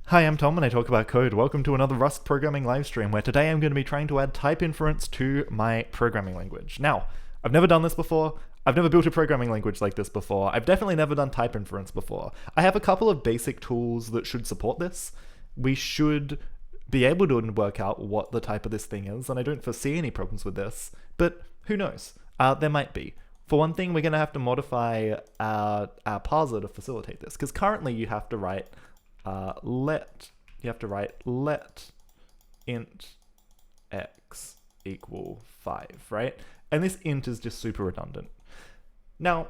Hi, I'm Tom and I talk about code. Welcome to another Rust programming livestream where today I'm going to be trying to add type inference to my programming language. Now, I've never done this before. I've never built a programming language like this before. I've definitely never done type inference before. I have a couple of basic tools that should support this. We should be able to work out what the type of this thing is, and I don't foresee any problems with this, but who knows? There might be. For one thing, we're going to have to modify our parser to facilitate this, because currently you have to write let int x equal 5, right? And this int is just super redundant. Now,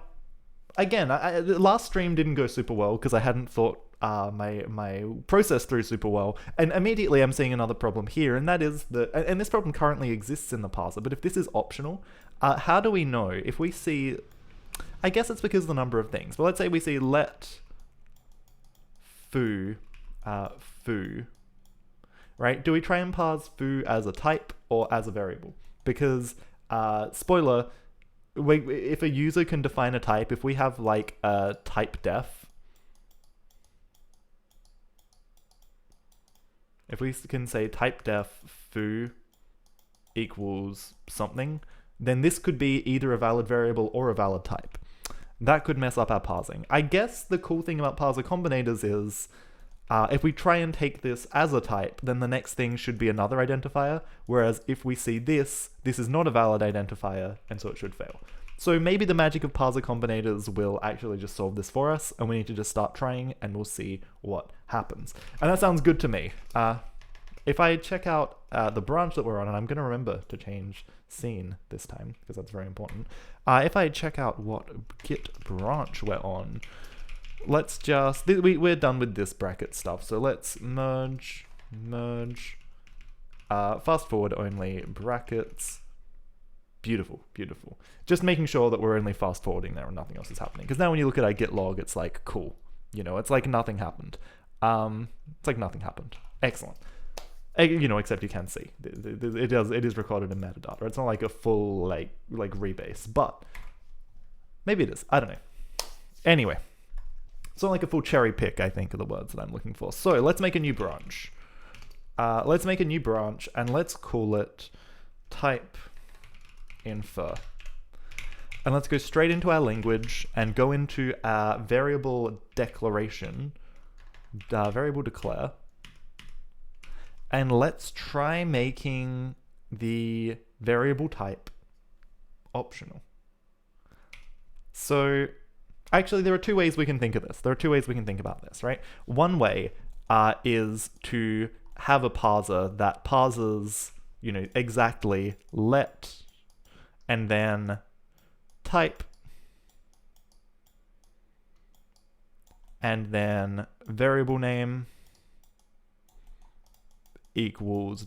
again, the last stream didn't go super well because I hadn't thought my process through super well, and immediately I'm seeing another problem here, and that is that, and this problem currently exists in the parser, but if this is optional, how do we know if we see, I guess it's because of the number of things, but let's say we see let foo, right? Do we try and parse foo as a type or as a variable? Because, spoiler, if a user can define a type, if we have like a type def, if we can say type def foo equals something, then this could be either a valid variable or a valid type. That could mess up our parsing. I guess the cool thing about parser combinators is if we try and take this as a type, then the next thing should be another identifier, whereas if we see this is not a valid identifier, and so it should fail. So maybe the magic of parser combinators will actually just solve this for us, and we need to just start trying, and we'll see what happens. And that sounds good to me. If I check out the branch that we're on, and I'm going to remember to change scene this time, because that's very important. If I check out what Git branch we're on, let's just, we're done with this bracket stuff, so let's merge, fast forward only, brackets, beautiful. Just making sure that we're only fast forwarding there and nothing else is happening, because now when you look at our Git log, it's like, cool, you know, it's like nothing happened. Excellent. You know, except you can see it is recorded in metadata. It's not like a full like rebase, but maybe it is. I don't know. Anyway, it's not like a full cherry pick, I think, are the words that I'm looking for. So let's make a new branch. And let's call it type infer. And let's go straight into our language and go into our variable declaration, variable declare. And let's try making the variable type optional. So actually, there are two ways we can think of this. There are two ways we can think about this, right? One way is to have a parser that parses, you know, exactly let and then type and then variable name equals ...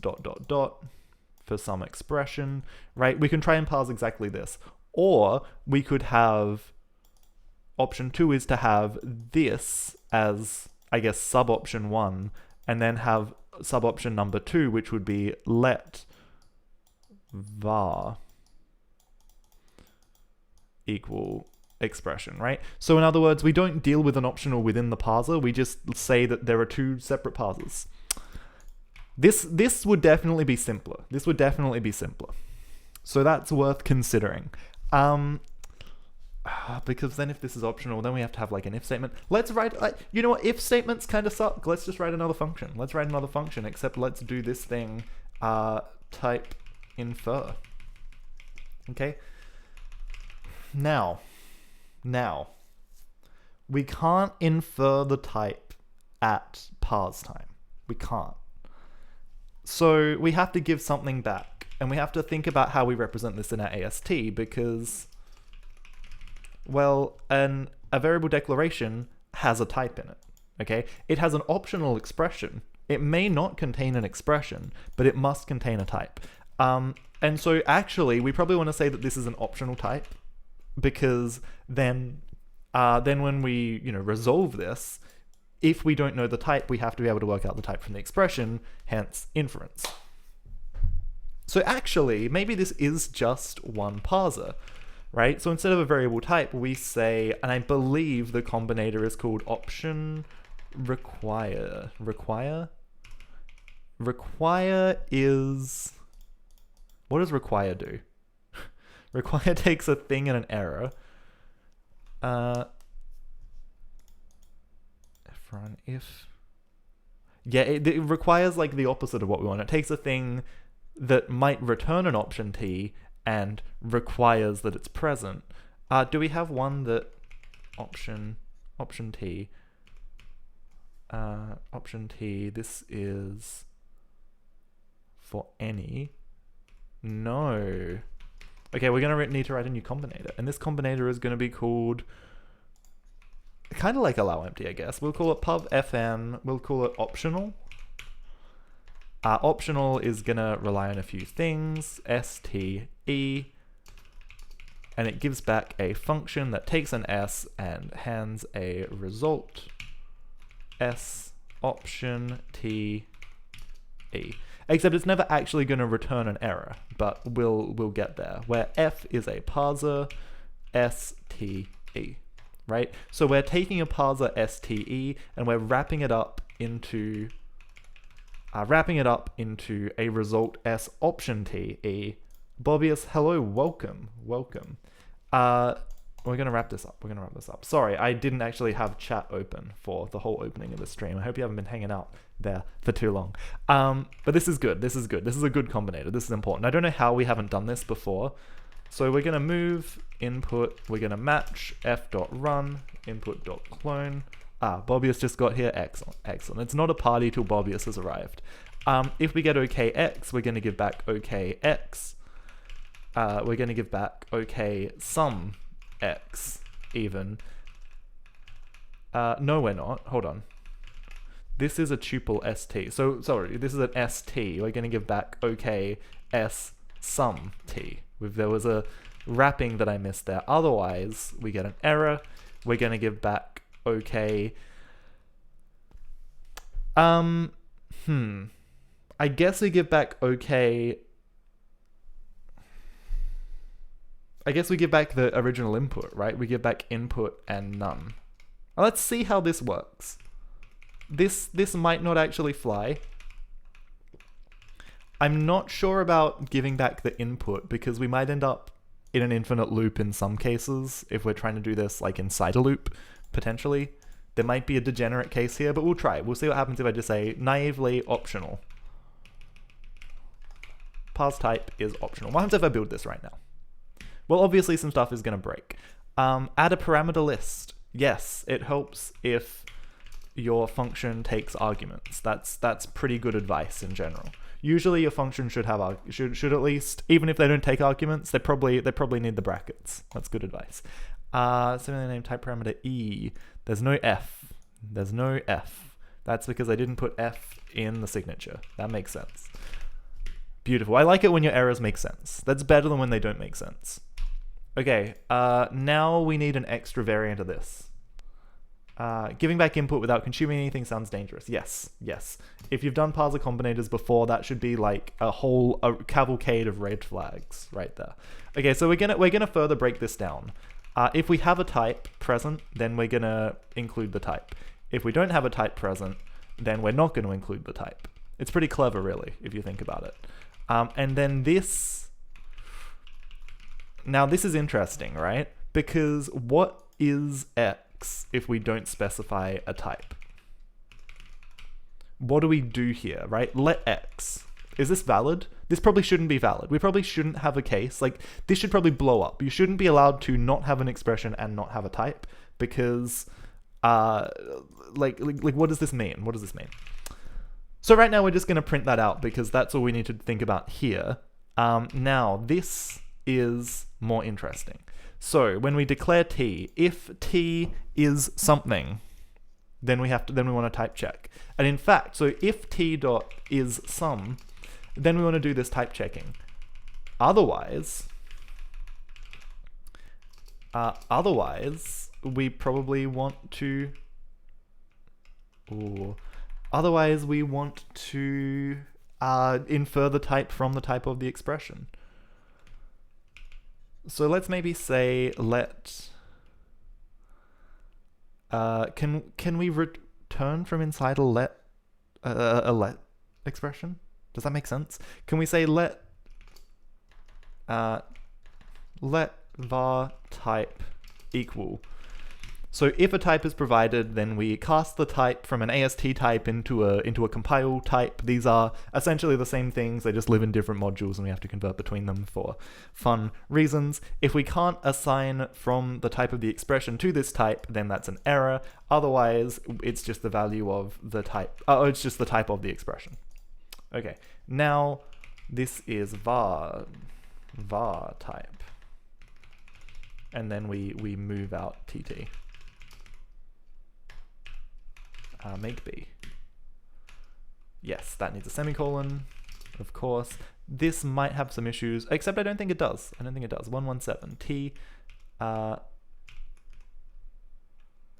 for some expression, right? We can try and parse exactly this. Or we could have, option 2 is to have this as, I guess, sub-option 1, and then have sub-option number 2, which would be let var equal expression, right? So in other words, we don't deal with an optional within the parser, we just say that there are two separate parsers. This would definitely be simpler. So that's worth considering. Because then if this is optional, then we have to have like an if statement. Let's write, you know what, if statements kind of suck. Let's just write another function. Except let's do this thing, type infer. Okay? Now, we can't infer the type at parse time. We can't. So we have to give something back, and we have to think about how we represent this in our AST, because, well, a variable declaration has a type in it, okay? It has an optional expression. It may not contain an expression, but it must contain a type. And so actually, we probably want to say that this is an optional type, because then when we, you know, resolve this, if we don't know the type, we have to be able to work out the type from the expression, hence inference. So actually, maybe this is just one parser, right? So instead of a variable type, we say, and I believe the combinator is called option require. Require is... What does require do? Require takes a thing and an error. If... Yeah, it requires like the opposite of what we want. It takes a thing that might return an option t and requires that it's present. Do we have one that option t? Option t, this is for any. No. Okay, we're gonna need to write a new combinator, and this combinator is gonna be called kind of like allow empty, I guess. We'll call it pub fn. We'll call it optional. Optional is gonna rely on a few things. Ste, and it gives back a function that takes an s and hands a result. S option t e. Except it's never actually going to return an error, but we'll get there. Where f is a parser, ste, right? So we're taking a parser ste and we're wrapping it up into a result s option te. Bobbius, hello, welcome. We're gonna wrap this up. Sorry, I didn't actually have chat open for the whole opening of the stream. I hope you haven't been hanging out there for too long. But this is good. This is a good combinator. This is important. I don't know how we haven't done this before. So we're gonna move input. We're gonna match f.run input.clone. Bobbius just got here. Excellent. It's not a party till Bobbius has arrived. If we get okx, we're gonna give back okx. We're gonna give back okay sum x even. No, we're not. Hold on. This is a tuple st. So, sorry, this is an st. We're going to give back okay s sum t. There was a wrapping that I missed there. Otherwise, we get an error. We're going to give back okay. I guess we give back okay. I guess we give back the original input, right? We give back input and none. Now let's see how this works. This might not actually fly. I'm not sure about giving back the input because we might end up in an infinite loop in some cases if we're trying to do this like inside a loop, potentially. There might be a degenerate case here, but we'll try. We'll see what happens if I just say naively optional. Parse type is optional. What happens if I build this right now? Well, obviously some stuff is going to break. Add a parameter list. Yes, it helps if your function takes arguments. That's pretty good advice in general. Usually your function should have should at least, even if they don't take arguments, they probably need the brackets. That's good advice. Similar name type parameter e. There's no f. That's because I didn't put f in the signature. That makes sense. Beautiful. I like it when your errors make sense. That's better than when they don't make sense. Okay, now we need an extra variant of this. Giving back input without consuming anything sounds dangerous. Yes. If you've done parser combinators before, that should be like a cavalcade of red flags right there. Okay, so we're gonna further break this down. If we have a type present, then we're gonna include the type. If we don't have a type present, then we're not gonna include the type. It's pretty clever, really, if you think about it. And then this... Now this is interesting, right? Because what is x if we don't specify a type? What do we do here, right? Let x. Is this valid? This probably shouldn't be valid. We probably shouldn't have a case. Like, this should probably blow up. You shouldn't be allowed to not have an expression and not have a type because, like what does this mean? What does this mean? So right now we're just going to print that out because that's all we need to think about here. Now, this is more interesting. So when we declare t, if t is something, then we want to type check. And in fact, so if t dot is some, then we want to do this type checking. Otherwise, we probably want to. Otherwise, we want to infer the type from the type of the expression. So let's maybe say let. Can we return from inside a let expression? Does that make sense? Can we say let var type equal? So if a type is provided, then we cast the type from an AST type into a compile type. These are essentially the same things, they just live in different modules and we have to convert between them for fun reasons. If we can't assign from the type of the expression to this type, then that's an error. Otherwise, it's just the value of the type, it's just the type of the expression. Okay, now this is var type. And then we move out TT. Make B. Yes, that needs a semicolon, of course. This might have some issues, except I don't think it does. 117 T. Oh,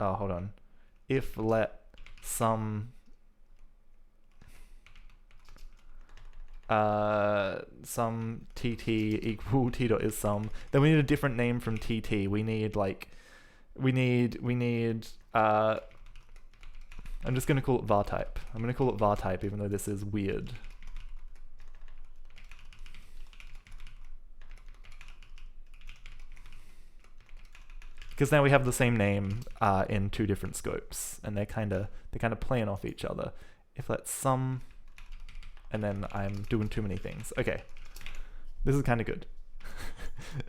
hold on. If let some TT equal T dot is some, then we need a different name from TT. We need I'm just going to call it var type. I'm going to call it var type, even though this is weird. Because now we have the same name in two different scopes, and they're kind of playing off each other. If that's sum, and then I'm doing too many things. Okay, this is kind of good.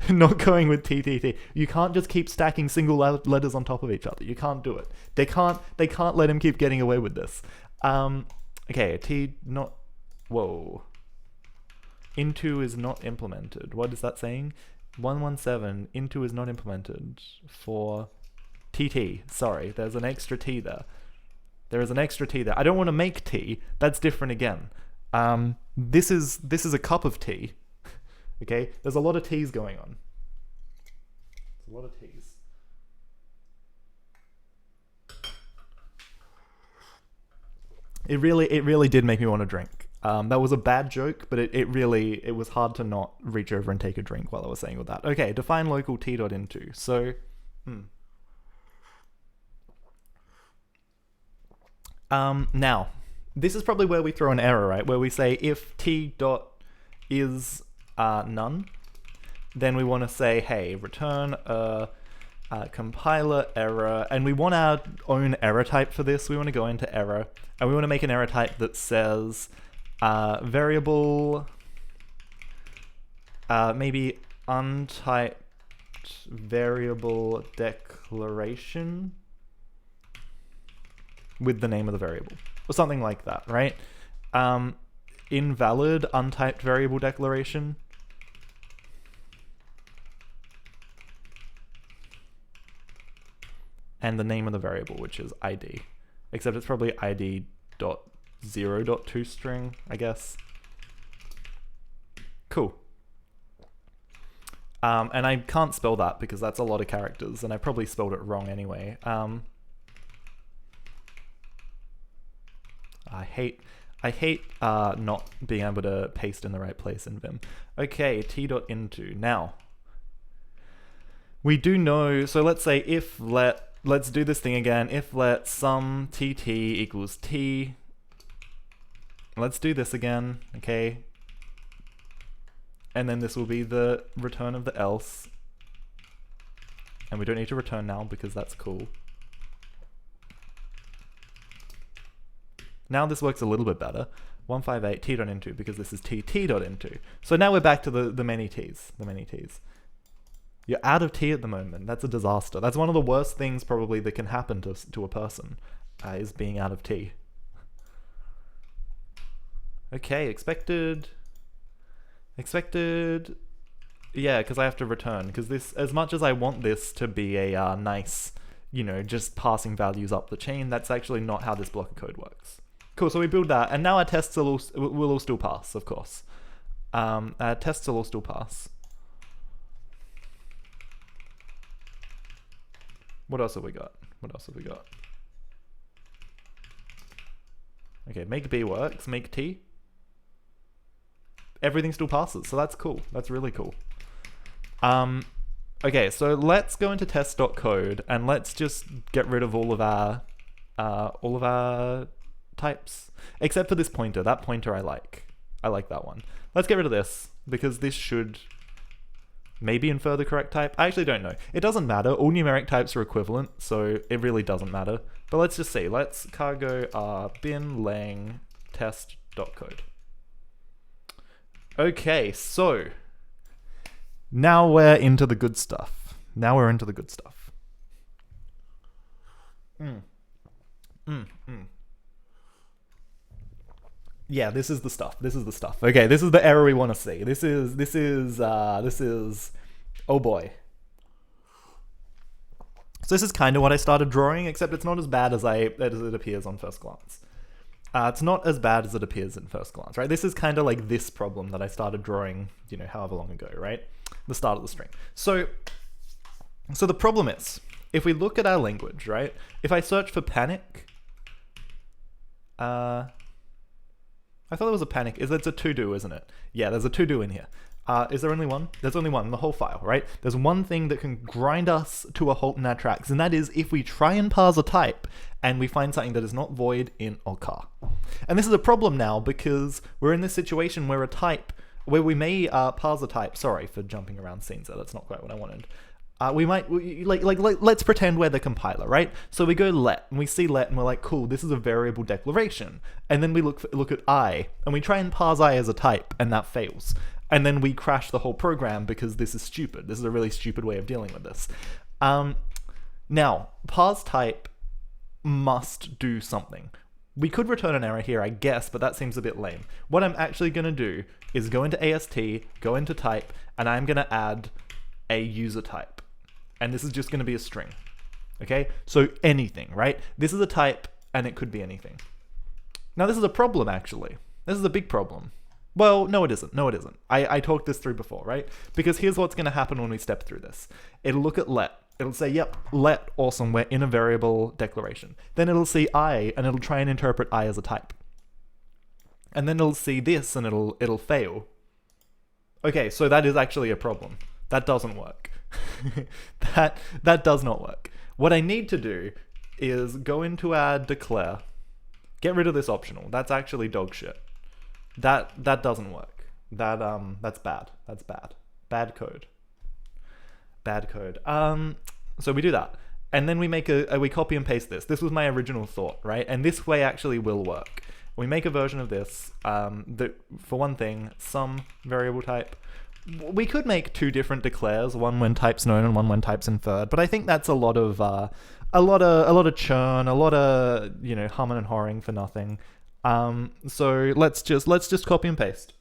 Not going with TTT. You can't just keep stacking single letters on top of each other. You can't do it. They can't let him keep getting away with this. Okay, whoa. Into is not implemented. What is that saying? 117, into is not implemented for TT. Sorry, there's an extra T there. There is an extra T there. I don't want to make T. That's different again. This is a cup of tea. Okay, there's a lot of T's going on. There's a lot of T's. It really did make me want to drink. That was a bad joke, but it was hard to not reach over and take a drink while I was saying all that. Okay, define local t.into. So, now, this is probably where we throw an error, right? Where we say if t dot is none, then we want to say, hey, return a compiler error, and we want our own error type for this. We want to go into error, and we want to make an error type that says variable, maybe untyped variable declaration with the name of the variable, or something like that, right? Invalid untyped variable declaration. And the name of the variable, which is id. Except it's probably id.0.2string, I guess. Cool. And I can't spell that because that's a lot of characters, and I probably spelled it wrong anyway. I hate not being able to paste in the right place in Vim. Okay, t.into. Now, we do know, so let's say if let's do this thing again. If let sum tt equals t. Let's do this again, okay? And then this will be the return of the else. And we don't need to return now because that's cool. Now this works a little bit better. 158 t.into because this is t.into. So now we're back to the many t's. You're out of T at the moment. That's a disaster. That's one of the worst things probably that can happen to a person, is being out of T. Okay, expected. Yeah, because I have to return. Because this, as much as I want this to be a nice, just passing values up the chain, that's actually not how this block of code works. Cool, so we build that, and now our tests will all still pass, of course. Our tests will all still pass. What else have we got? Okay, make B works, make T. Everything still passes, so that's cool. That's really cool. Okay, so let's go into test.code and let's just get rid of all of our all of our types, except for this pointer. That pointer I like. I like that one. Let's get rid of this, because this should maybe infer the correct type. I actually don't know. It doesn't matter. All numeric types are equivalent, so it really doesn't matter. But let's just see. Let's cargo bin lang test.code. Okay, so now we're into the good stuff. Yeah, this is the stuff. Okay, this is the error we want to see. This is, oh boy. So this is kind of what I started drawing, except it's not as bad as it appears on first glance. It's not as bad as it appears at first glance, right? This is kind of like this problem that I started drawing, however long ago, right? The start of the string. So the problem is, if we look at our language, right? If I search for panic, I thought there was a panic. It's a to-do, isn't it? Yeah, there's a to-do in here. Is there only one? There's only one in the whole file, right? There's one thing that can grind us to a halt in our tracks, and that is if we try and parse a type and we find something that is not void, int, or char. And this is a problem now because we're in this situation where we may parse a type. Sorry for jumping around scenes there. That's not quite what I wanted. Let's pretend we're the compiler, right? So we go let, and we see let, and we're like, cool, this is a variable declaration. And then we look at I, and we try and parse I as a type, and that fails. And then we crash the whole program because this is stupid. This is a really stupid way of dealing with this. Now, parse type must do something. We could return an error here, I guess, but that seems a bit lame. What I'm actually going to do is go into AST, go into type, and I'm going to add a user type. And this is just going to be a string. Okay? So anything, right? This is a type, and it could be anything. Now, this is a problem, actually. This is a big problem. Well, no, it isn't. No, it isn't. I talked this through before, right? Because here's what's going to happen when we step through this. It'll look at let. It'll say, yep, let, awesome, we're in a variable declaration. Then it'll see I, and it'll try and interpret I as a type. And then it'll see this, and it'll fail. Okay, so that is actually a problem. That doesn't work. that does not work. What I need to do is go into our declare, get rid of this optional. That's actually dog shit. That doesn't work. That's bad. That's bad. Bad code. So we do that, and then we make we copy and paste this. This was my original thought, right? And this way actually will work. We make a version of this that, for one thing, some variable type. We could make two different declares, one when type's known and one when type's inferred, but I think that's a lot of churn, a lot of humming and hawing for nothing. So let's just copy and paste.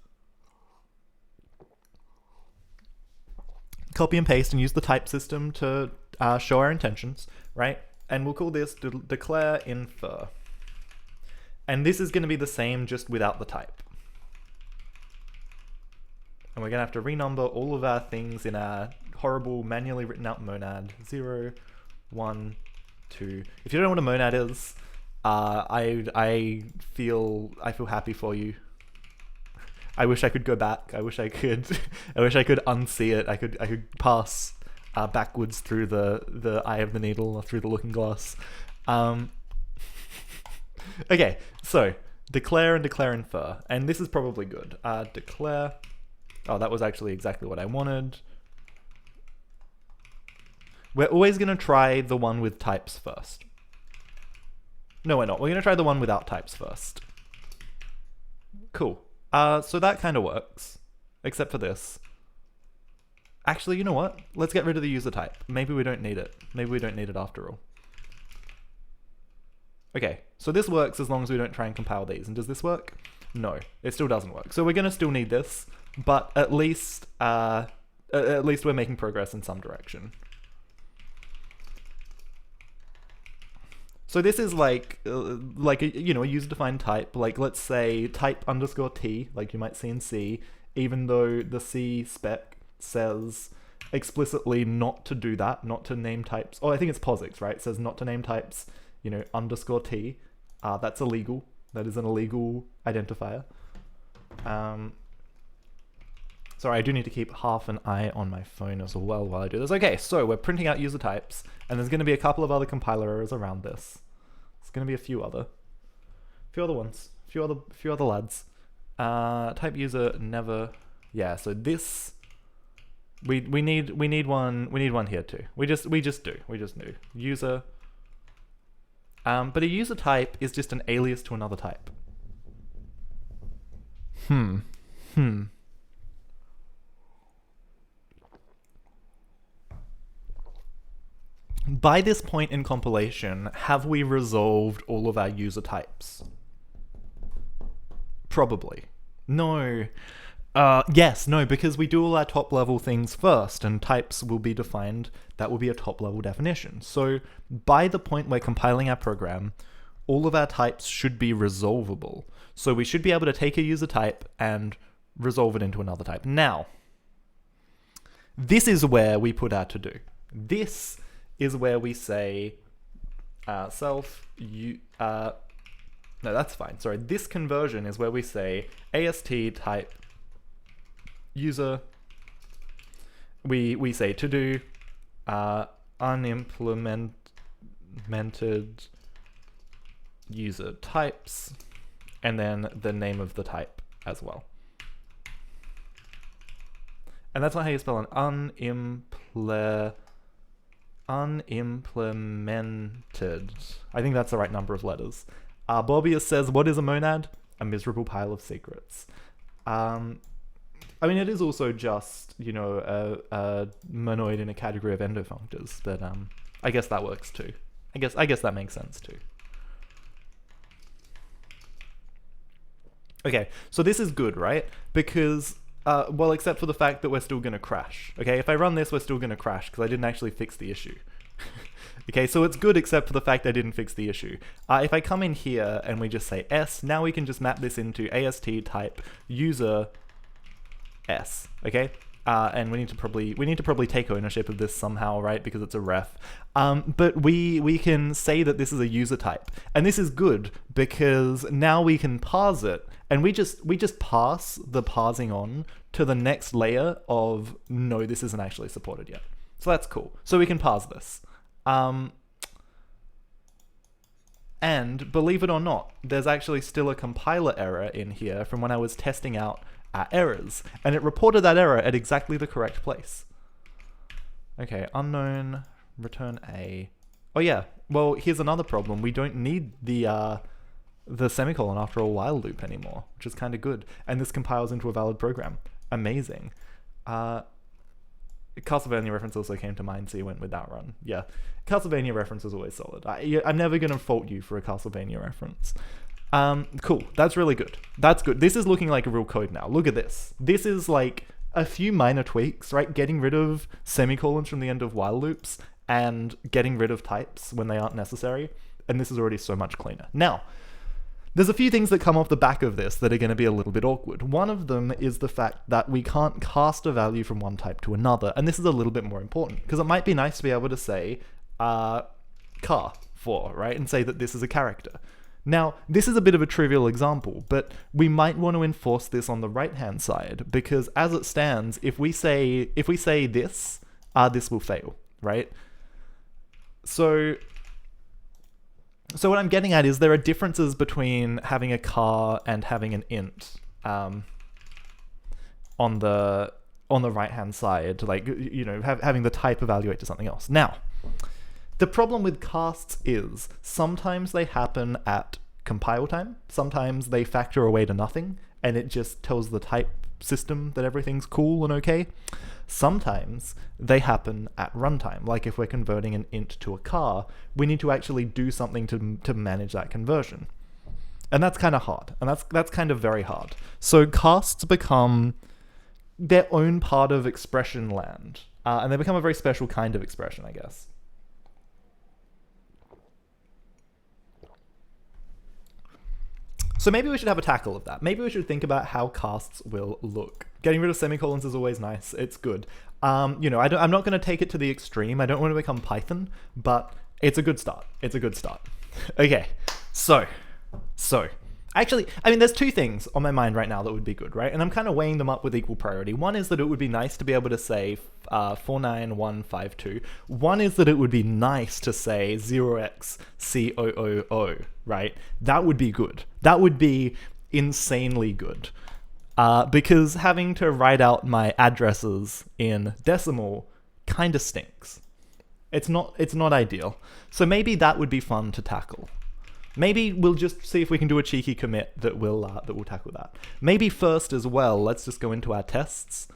Copy and paste and use the type system to show our intentions, right? And we'll call this declare infer. And this is going to be the same just without the type. And we're going to have to renumber all of our things in our horrible manually written out monad. 0, 1, 2. If you don't know what a monad is, I feel happy for you. I wish I could go back. I wish I could unsee it. I could pass backwards through the eye of the needle or through the looking glass. Okay, so declare and declare infer, and this is probably good. Declare. Oh, that was actually exactly what I wanted. We're always going to try the one with types first. No, we're not. We're going to try the one without types first. Cool. So that kind of works, except for this. Actually, you know what? Let's get rid of the user type. Maybe we don't need it. Maybe we don't need it after all. Okay, so this works as long as we don't try and compile these. And does this work? No, it still doesn't work. So we're going to still need this, but at least we're making progress in some direction. So this is like a user-defined type. Like, let's say type underscore t, like you might see in C, even though the C spec says explicitly not to do that, not to name types. Oh, I think it's POSIX, right? It says not to name types, underscore t. That's illegal. That is an illegal identifier. Sorry, I do need to keep half an eye on my phone as well while I do this. Okay, so we're printing out user types, and there's going to be a couple of other compiler errors around this. It's gonna be a few other ones, few other lads. Type user never. Yeah. So this we need one here too. We just do user. But a user type is just an alias to another type. By this point in compilation, have we resolved all of our user types? Probably. No. Yes, no, because we do all our top level things first, and types will be defined. That will be a top level definition. So by the point we're compiling our program, all of our types should be resolvable. So we should be able to take a user type and resolve it into another type. Now, this is where we put our to-do. This is where we say no, that's fine. Sorry, this conversion is where we say AST type user. We say to do unimplemented user types, and then the name of the type as well. And that's not how you spell an unimplemented. I think that's the right number of letters. Bobius says, what is a monad? A miserable pile of secrets. I mean, it is also just, you know, a monoid in a category of endofunctors, but I guess that works too. I guess that makes sense too. Okay, so this is good, right? Because, well, except for the fact that we're still going to crash. Okay, if I run this, we're still going to crash because I didn't actually fix the issue. Okay, so it's good except for the fact I didn't fix the issue. If I come in here and we just say S, now we can just map this into AST type user S, okay? And we need to probably take ownership of this somehow, right? Because it's a ref. But we can say that this is a user type, and this is good because now we can parse it, and we just pass the parsing on to the next layer of no, this isn't actually supported yet. So that's cool. So we can parse this. And believe it or not, there's actually still a compiler error in here from when I was testing out our errors, and it reported that error at exactly the correct place. Okay, unknown, return A. Oh yeah, well, here's another problem. We don't need the semicolon after a while loop anymore, which is kind of good. And this compiles into a valid program. Amazing. Castlevania reference also came to mind, so you went with that run. Yeah, Castlevania reference is always solid. I'm never going to fault you for a Castlevania reference. Cool, that's really good. That's good. This is looking like a real code now. Look at this. This is like a few minor tweaks, right? Getting rid of semicolons from the end of while loops and getting rid of types when they aren't necessary. And this is already so much cleaner. Now, there's a few things that come off the back of this that are going to be a little bit awkward. One of them is the fact that we can't cast a value from one type to another, and this is a little bit more important, because it might be nice to be able to say car for, right, and say that this is a character. Now, this is a bit of a trivial example, but we might want to enforce this on the right-hand side, because as it stands, if we say this, this will fail, right? So what I'm getting at is there are differences between having a car and having an int on the right-hand side, like, you know, having the type evaluate to something else. Now, the problem with casts is sometimes they happen at compile time, sometimes they factor away to nothing, and it just tells the type system that everything's cool and okay. Sometimes they happen at runtime, like if we're converting an int to a car, we need to actually do something to manage that conversion. And that's kind of hard, and that's kind of very hard. So casts become their own part of expression land, and they become a very special kind of expression, I guess. So maybe we should have a tackle of that. Maybe we should think about how casts will look. Getting rid of semicolons is always nice. It's good. You know, I'm not going to take it to the extreme. I don't want to become Python, but it's a good start. It's a good start. Okay, so Actually, I mean, there's two things on my mind right now that would be good, right? And I'm kind of weighing them up with equal priority. One is that it would be nice to be able to say 49152. One is that it would be nice to say 0xC000, right? That would be good. That would be insanely good. Because having to write out my addresses in decimal kind of stinks. It's not ideal. So maybe that would be fun to tackle. Maybe we'll just see if we can do a cheeky commit that will tackle that. Maybe first as well, let's just go into our tests,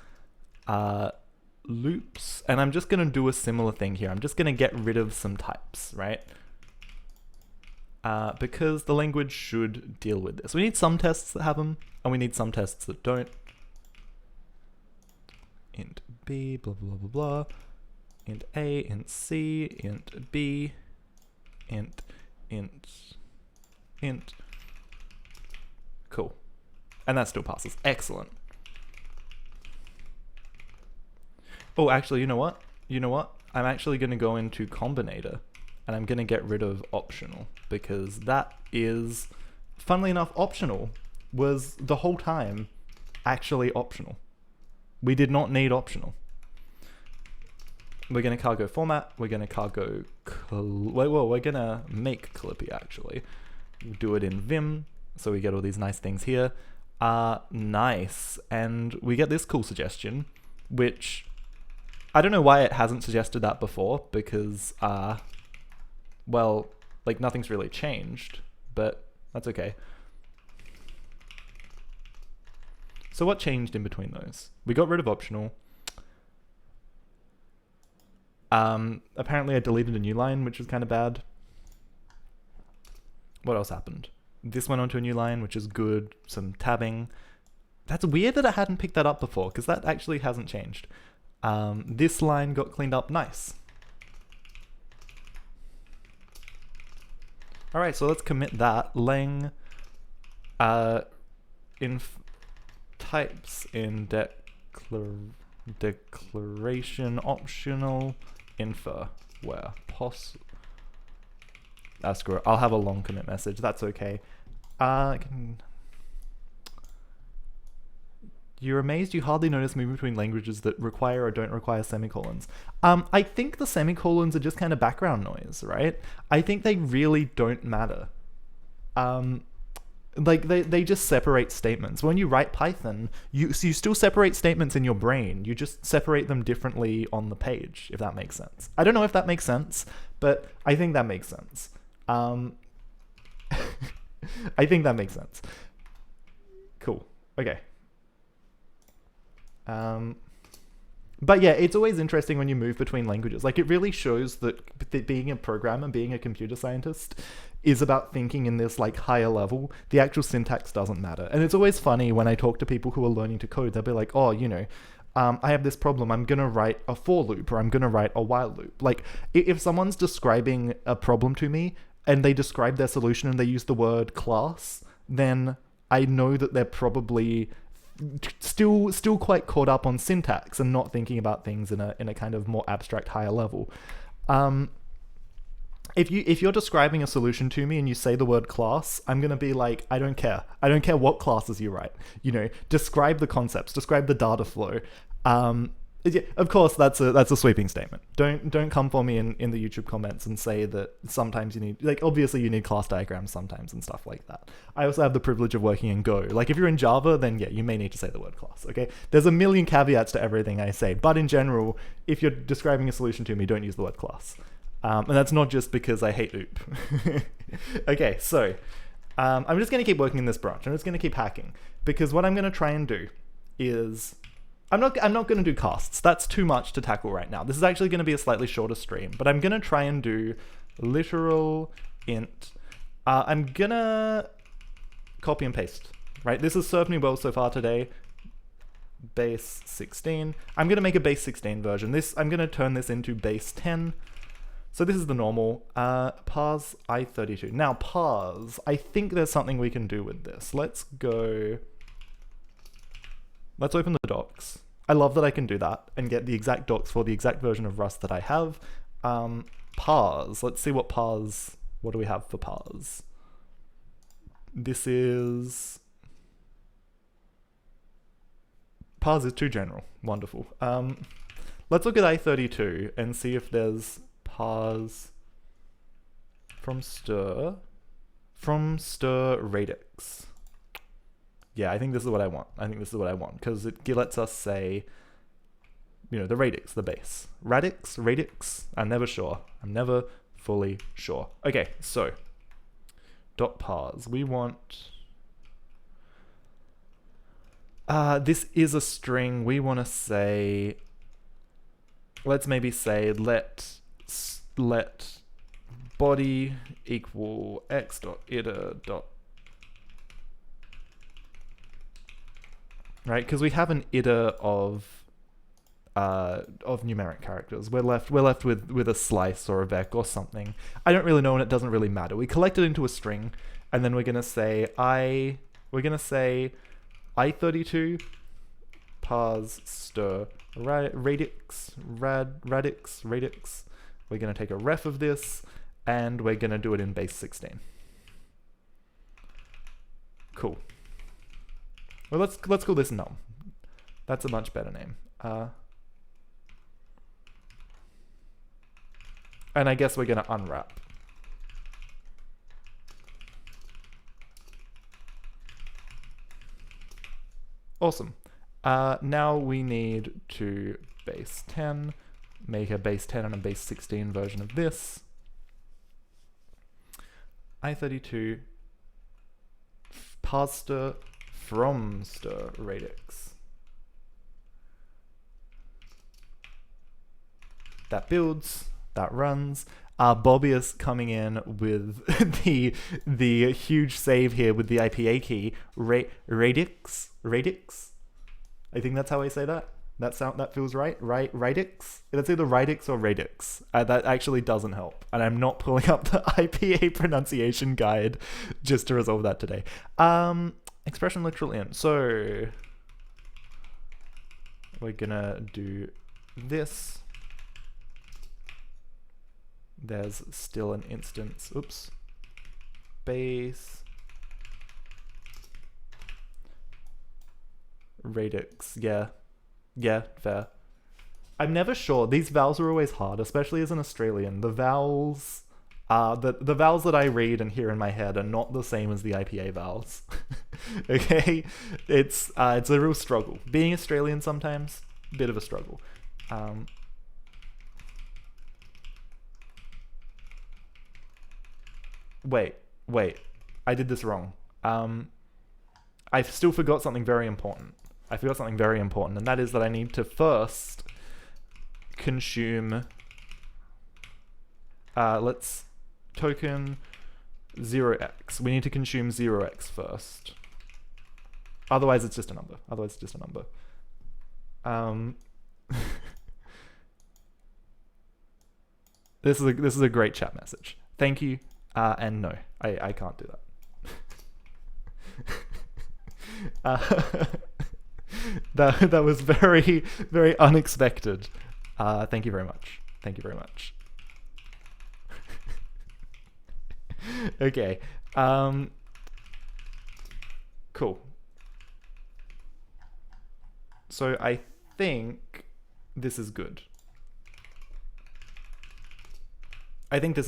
loops, and I'm just going to do a similar thing here. I'm just going to get rid of some types, right? Because the language should deal with this. We need some tests that have them, and we need some tests that don't. Int b, blah, blah, blah, blah. Int a, int c, int b, int. Cool. And that still passes. Excellent. Oh, actually, you know what? I'm actually going to go into combinator, and I'm going to get rid of optional, because that is, funnily enough, optional was the whole time actually optional. We did not need optional. We're going to cargo format. We're going to cargo... we're going to make Clippy, actually. We'll do it in Vim, so we get all these nice things here. Nice. And we get this cool suggestion, which... I don't know why it hasn't suggested that before, because, well, like, nothing's really changed, but that's okay. So what changed in between those? We got rid of optional. Apparently I deleted a new line, which was kind of bad. What else happened? This went onto a new line, which is good. Some tabbing. That's weird that I hadn't picked that up before, because that actually hasn't changed. This line got cleaned up. Nice. Alright, so let's commit that. Lang types in declaration optional infer where possible. Screw it. I'll have a long commit message. That's okay. You're amazed you hardly notice movement between languages that require or don't require semicolons. I think the semicolons are just kind of background noise, right? I think they really don't matter. Like, they just separate statements. When you write Python, you still separate statements in your brain. You just separate them differently on the page, if that makes sense. I don't know if that makes sense, but I think that makes sense. I think that makes sense. Cool. Okay. But yeah, it's always interesting when you move between languages. Like, it really shows that being a programmer, being a computer scientist, is about thinking in this, like, higher level. The actual syntax doesn't matter. And it's always funny when I talk to people who are learning to code. They'll be like, oh, you know, I have this problem. I'm going to write a for loop, or I'm going to write a while loop. Like, if someone's describing a problem to me, and they describe their solution and they use the word class, then I know that they're probably still quite caught up on syntax and not thinking about things in a kind of more abstract, higher level. If you're describing a solution to me and you say the word class, I'm gonna be like, I don't care what classes you write. You know, describe the concepts, describe the data flow. Yeah, of course, that's a sweeping statement. Don't come for me in the YouTube comments and say that sometimes you need, like, obviously you need class diagrams sometimes and stuff like that. I also have the privilege of working in Go. Like, if you're in Java, then yeah, you may need to say the word class, okay? There's a million caveats to everything I say, but in general, if you're describing a solution to me, don't use the word class. And that's not just because I hate OOP. Okay, so I'm just going to keep working in this branch. I'm just going to keep hacking, because what I'm going to try and do is... I'm not going to do casts. That's too much to tackle right now. This is actually going to be a slightly shorter stream, but I'm going to try and do literal int. I'm going to copy and paste, right? This has served me well so far today. Base 16. I'm going to make a base 16 version. I'm going to turn this into base 10. So this is the normal. Parse I32. Now parse, I think there's something we can do with this. Let's open the docs. I love that I can do that and get the exact docs for the exact version of Rust that I have. Parse. Let's see what do we have for parse. This is... Parse is too general. Wonderful. Let's look at A32 and see if there's parse from stir radix. Yeah, I think this is what I want. Because it lets us say, you know, the radix, the base. Radix? I'm never sure. I'm never fully sure. Okay, so dot parse. We want... this is a string. We want to say... Let's maybe say let body equal x dot iter dot... Right, because we have an iter of numeric characters. We're left with a slice or a vec or something. I don't really know, and it doesn't really matter. We collect it into a string, and then we're gonna say I32 parse stir radix. We're gonna take a ref of this, and we're gonna do it in base 16. Cool. Well, let's call this num. That's a much better name. And I guess we're gonna unwrap. Awesome. Now we need to base 10, make a base 10 and a base 16 version of this. I32 parse stir from stir radix. That builds, that runs. Bobbius coming in with the huge save here with the IPA key. Radix? I think that's how I say that. That feels right. Radix? It's either radix or radix. That actually doesn't help. And I'm not pulling up the IPA pronunciation guide just to resolve that today. Expression literal int. So we're gonna do this. There's still an instance. Oops. Base radix. Yeah, fair. I'm never sure. These vowels are always hard, especially as an Australian. The vowels the vowels that I read and hear in my head are not the same as the IPA vowels. Okay? It's a real struggle. Being Australian sometimes, bit of a struggle. Wait. I did this wrong. I still forgot something very important. And that is that I need to first consume... let's token 0x. We need to consume 0x first. Otherwise it's just a number. This is a great chat message. Thank you. And no, I can't do that. That was very, very unexpected. Thank you very much. Okay. Cool. So I think this is good. I think this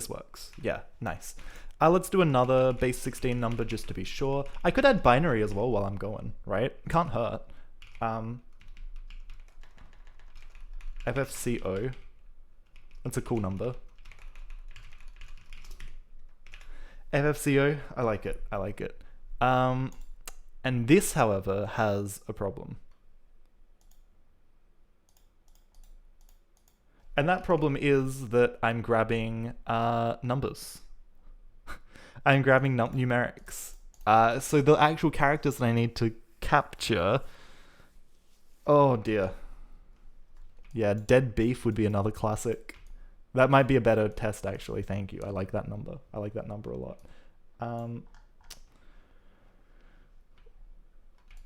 works. Yeah, nice. Let's do another base 16 number just to be sure. I could add binary as well while I'm going, right? Can't hurt. FFCO. That's a cool number. FFCO, I like it. And this, however, has a problem. And that problem is that I'm grabbing numbers. I'm grabbing numerics. So the actual characters that I need to capture... Oh dear. Yeah, dead beef would be another classic. That might be a better test, actually. Thank you. I like that number. I like that number a lot.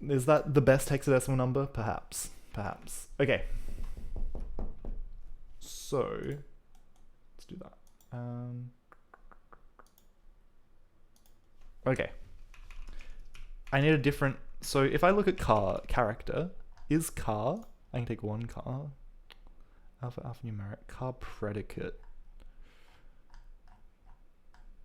Is that the best hexadecimal number? Perhaps. Okay. So, let's do that. Okay. I need a different... So if I look at character, is car... I can take one car. Alphanumeric. Car predicate.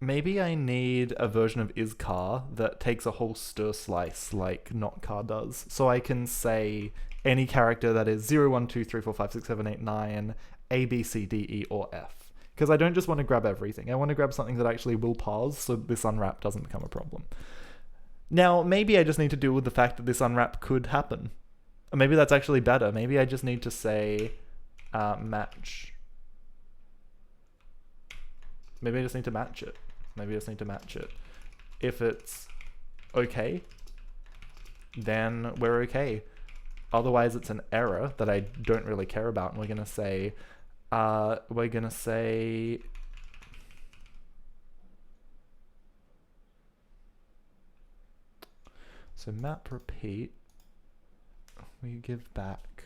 Maybe I need a version of is_car that takes a whole stir slice like not_car does. So I can say any character that is 0, 1, 2, 3, 4, 5, 6, 7, 8, 9, A, B, C, D, E, or F. Because I don't just want to grab everything. I want to grab something that actually will parse so this unwrap doesn't become a problem. Now, maybe I just need to deal with the fact that this unwrap could happen. Or maybe that's actually better. Maybe I just need to say match. Maybe I just need to match it. Maybe I just need to match it. If it's okay, then we're okay. Otherwise, it's an error that I don't really care about, and we're gonna say, so map repeat. We give back.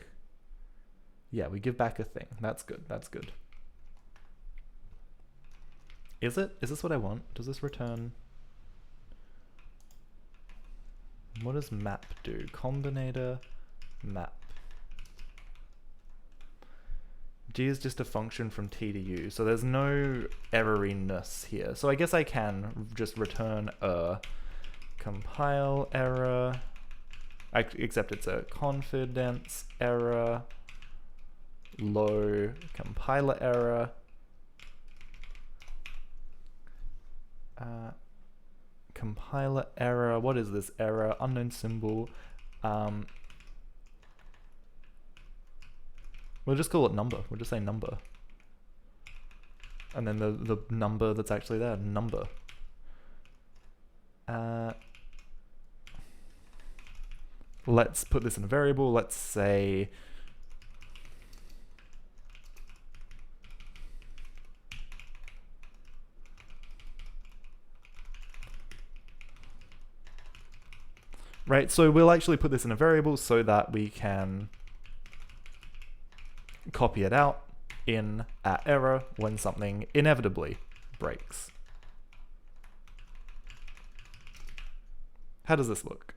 Yeah, we give back a thing. That's good. That's good. Is it? Is this what I want? Does this return? What does map do? Combinator map. G is just a function from T to U, so there's no erroriness here. So I guess I can just return a compile error, except it's a confidence error, low compiler error. Compiler error, what is this error? Unknown symbol. We'll just call it number. We'll just say number. And then the number that's actually there, number. Let's put this in a variable. Let's say right, so we'll actually put this in a variable so that we can copy it out in at error when something inevitably breaks. How does this look?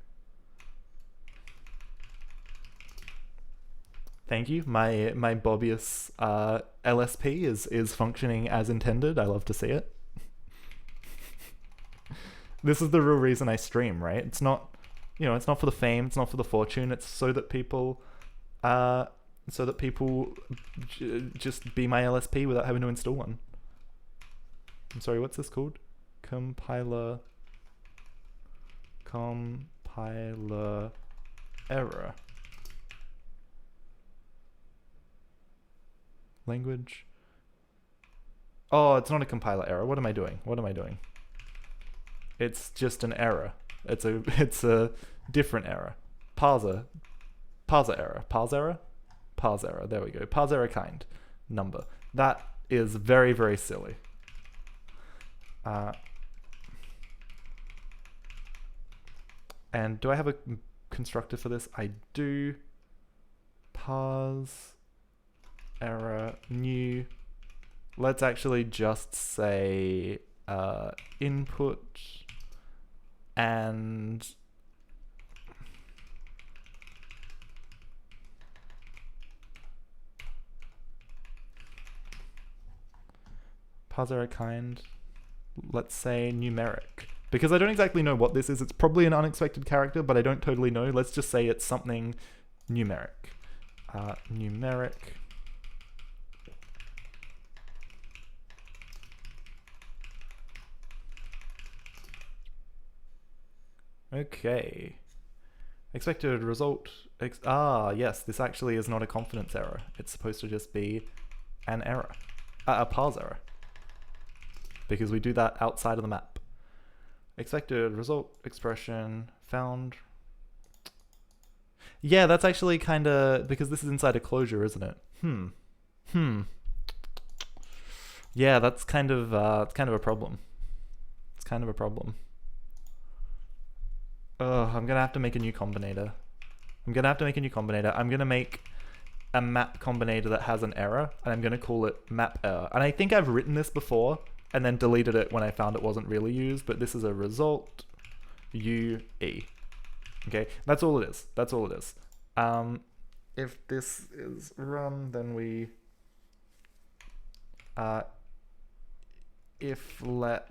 Thank you. My Bobius LSP is functioning as intended. I love to see it. This is the real reason I stream, right? It's not, you know, it's not for the fame, it's not for the fortune. It's so that people, just be my LSP without having to install one. I'm sorry, what's this called? Compiler error. Language. Oh, it's not a compiler error. What am I doing? What am I doing? It's just an error. It's a different error. Parser error. Parse error. There we go. Parse error kind. Number. That is very, very silly. And do I have a constructor for this? I do. Parse error new. Let's actually just say input and parse error kind. Let's say numeric. Because I don't exactly know what this is. It's probably an unexpected character, but I don't totally know. Let's just say it's something numeric. Numeric. Okay. Expected result. Yes, this actually is not a confidence error. It's supposed to just be an error. A parse error. Because we do that outside of the map. Expected result expression found. Yeah, that's actually kind of, because this is inside a closure, isn't it? Yeah, that's kind of it's kind of a problem. It's kind of a problem. I'm gonna have to make a new combinator. I'm gonna make a map combinator that has an error, and I'm gonna call it map error. And I think I've written this before, and then deleted it when I found it wasn't really used, but this is a result UE. Okay, that's all it is. That's all it is. If this is run, then we if let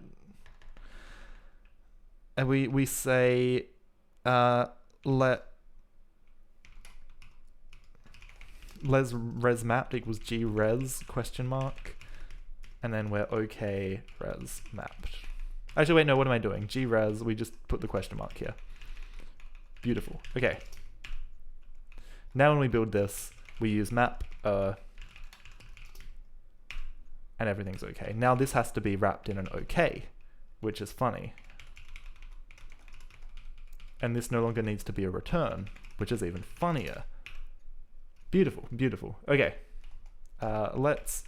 and we say let res mapped equals gres question mark, and then we're okay res mapped. Actually, wait, no, what am I doing? Gres, we just put the question mark here. Beautiful. Okay. Now when we build this, we use map and everything's okay. Now this has to be wrapped in an okay, which is funny. And this no longer needs to be a return, which is even funnier. Beautiful, beautiful. Okay, let's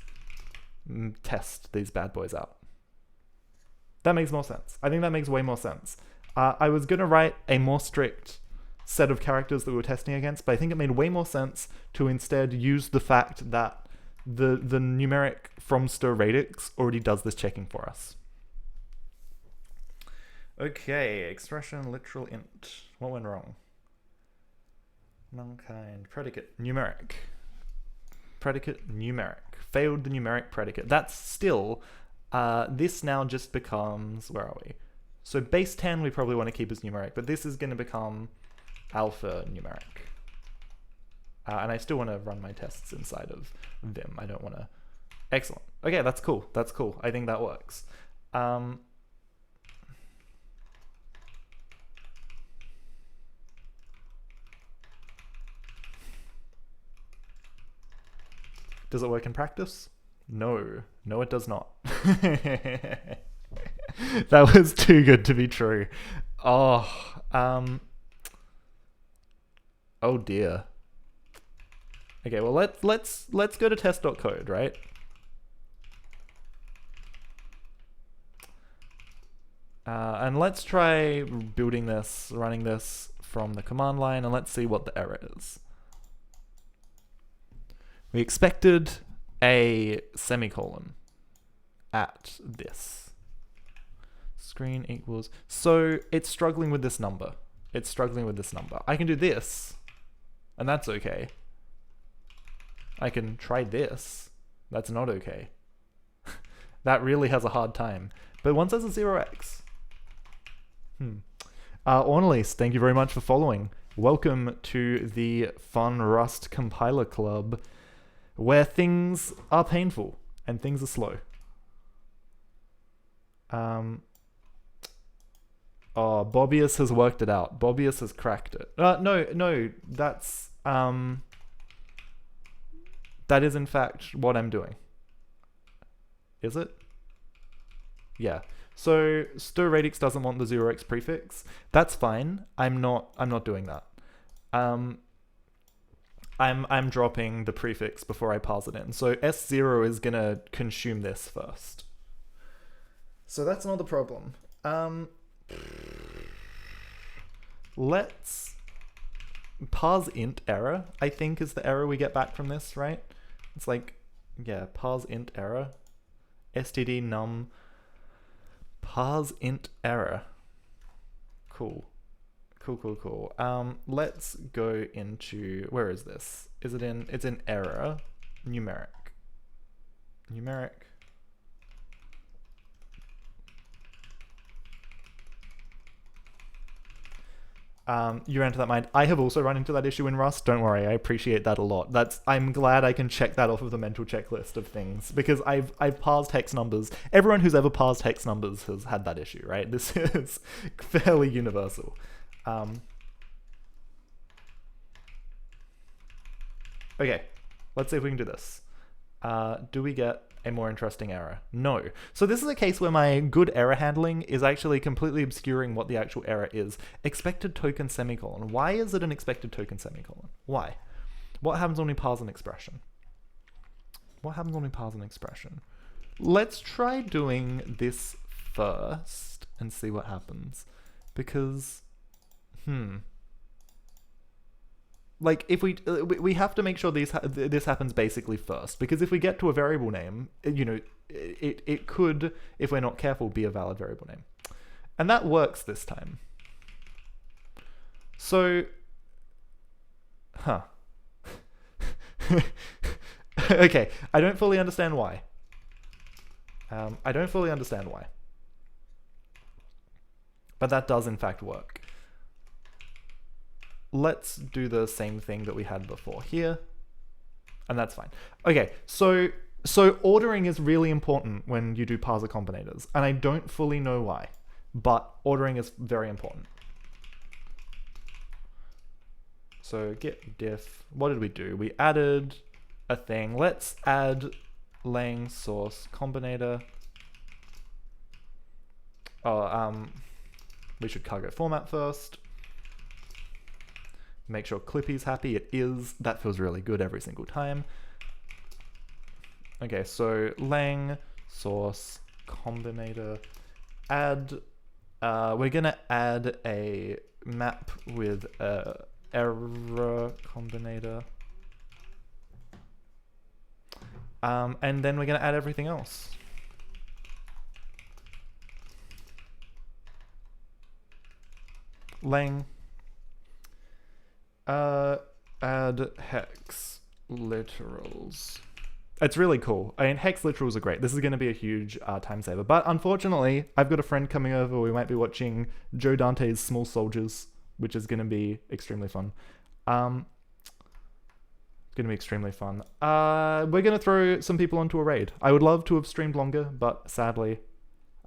test these bad boys out. That makes more sense. I think that makes way more sense. I was gonna write a more strict set of characters that we were testing against, but I think it made way more sense to instead use the fact that the numeric from stir radix already does this checking for us. Okay, expression literal int. What went wrong? Nonkind predicate numeric. Predicate numeric. Failed the numeric predicate. That's still, this now just becomes, where are we? So base 10 we probably want to keep as numeric, but this is going to become alpha numeric. And I still want to run my tests inside of Vim. I don't want to... Excellent. Okay, that's cool. That's cool. I think that works. Does it work in practice? No. No, it does not. That was too good to be true. Oh, oh dear. Okay, well let's go to test.code, right? And let's try building this, running this from the command line, and let's see what the error is. We expected a semicolon at this. Screen equals, so it's struggling with this number. It's struggling with this number. I can do this, and that's okay. I can try this. That's not okay. That really has a hard time. But one says a 0x. Ornalise, thank you very much for following. Welcome to the Fun Rust Compiler Club, where things are painful and things are slow. Oh, Bobbius has worked it out. Bobbius has cracked it. No, that's... that is in fact what I'm doing. Is it? Yeah. So stir radix doesn't want the 0x prefix. That's fine. I'm not doing that. I'm dropping the prefix before I parse it in. So S0 is gonna consume this first. So that's not the problem. Let's parse int error, I think is the error we get back from this, right? It's like, yeah, parse int error. std num parse int error. Cool. Cool. Let's go into, where is this? Is it in, it's in error, numeric. You ran into that mind. I have also run into that issue in Rust. Don't worry, I appreciate that a lot. I'm glad I can check that off of the mental checklist of things, because I've parsed hex numbers. Everyone who's ever parsed hex numbers has had that issue, right? This is fairly universal. Okay, let's see if we can do this. Do we get a more interesting error? No. So this is a case where my good error handling is actually completely obscuring what the actual error is. Expected token semicolon. Why is it an expected token semicolon? Why? What happens when we parse an expression? Let's try doing this first and see what happens. Because, like if we have to make sure this happens basically first, because if we get to a variable name, it could, if we're not careful, be a valid variable name. And that works this time. So, okay, I don't fully understand why. I don't fully understand why. But that does in fact work. Let's do the same thing that we had before here. And that's fine. Okay, so ordering is really important when you do parser combinators. And I don't fully know why, but ordering is very important. So get diff, what did we do? We added a thing. Let's add lang source combinator. We should cargo format first. Make sure Clippy's happy. It is. That feels really good every single time. Okay, so lang source combinator add. We're gonna add a map with a error combinator. And then we're gonna add everything else. Lang add hex literals. It's really cool. I mean, hex literals are great. This is going to be a huge time saver. But unfortunately, I've got a friend coming over. We might be watching Joe Dante's Small Soldiers, which is going to be extremely fun. It's going to be extremely fun. We're going to throw some people onto a raid. I would love to have streamed longer, but sadly,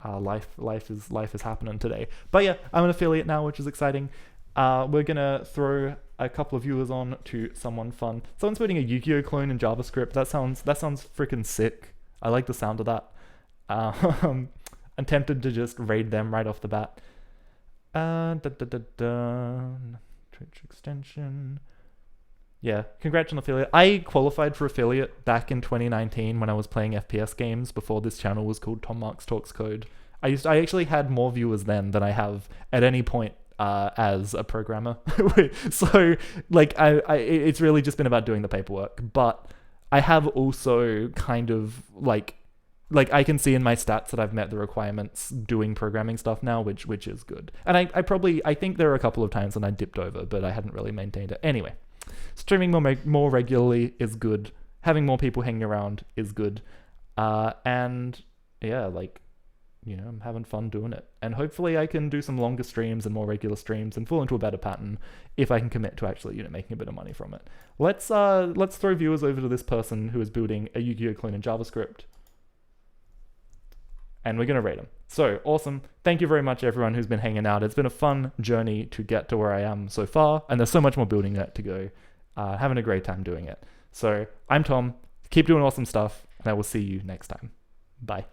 life is happening today. But yeah, I'm an affiliate now, which is exciting. We're gonna throw a couple of viewers on to someone fun. Someone's putting a Yu-Gi-Oh clone in JavaScript. That sounds freaking sick. I like the sound of that. I'm tempted to just raid them right off the bat. Twitch extension. Yeah, congrats on affiliate. I qualified for affiliate back in 2019 when I was playing FPS games before this channel was called Tom Marks Talks Code. I actually had more viewers then than I have at any point as a programmer. So like it's really just been about doing the paperwork. But I have also kind of like I can see in my stats that I've met the requirements doing programming stuff now, which is good. And I think there are a couple of times when I dipped over, but I hadn't really maintained it. Anyway, streaming more regularly is good. Having more people hanging around is good. And yeah, like, I'm having fun doing it. And hopefully I can do some longer streams and more regular streams and fall into a better pattern if I can commit to actually, making a bit of money from it. Let's throw viewers over to this person who is building a Yu-Gi-Oh clone in JavaScript. And we're going to rate them. So, awesome. Thank you very much, everyone who's been hanging out. It's been a fun journey to get to where I am so far. And there's so much more building yet to go. Having a great time doing it. So, I'm Tom. Keep doing awesome stuff. And I will see you next time. Bye.